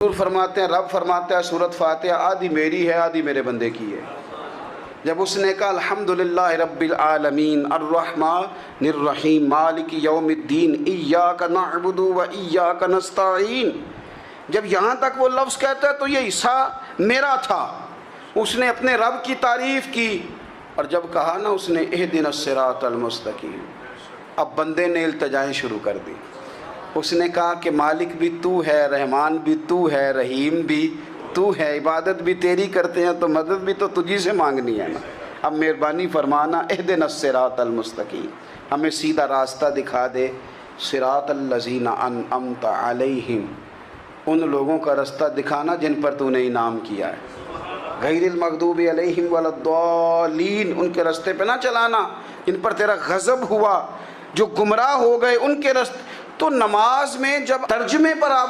حضور فرماتے ہیں، رب فرماتا ہے سورۃ فاتحہ آدھی میری ہے آدھی میرے بندے کی ہے۔ جب اس نے کہا الحمدللہ رب العالمین الرحمن الرحیم مالک یوم الدین ایاک نعبد و ایاک نستعین، جب یہاں تک وہ لفظ کہتا ہے تو یہ حصہ میرا تھا۔ اس نے اپنے رب کی تعریف کی، اور جب کہا نا اس نے اہدنا الصراط المستقیم، اب بندے نے التجائیں شروع کر دی۔ اس نے کہا کہ مالک بھی تو ہے، رحمان بھی تو ہے، رحیم بھی تو ہے، عبادت بھی تیری کرتے ہیں تو مدد بھی تو تجھی سے مانگنی ہے نا، اب مہربانی فرمانا اہدنا الصراط المستقیم، ہمیں سیدھا راستہ دکھا دے، صراط الذین انعمت علیہم، ان لوگوں کا راستہ دکھانا جن پر تو نے انعام کیا ہے، غیر المغضوب علیہم ولا الضالین، ان کے راستے پہ نہ چلانا جن پر تیرا غضب ہوا، جو گمراہ ہو گئے ان کے راستے۔ تو نماز میں جب ترجمے پر آپ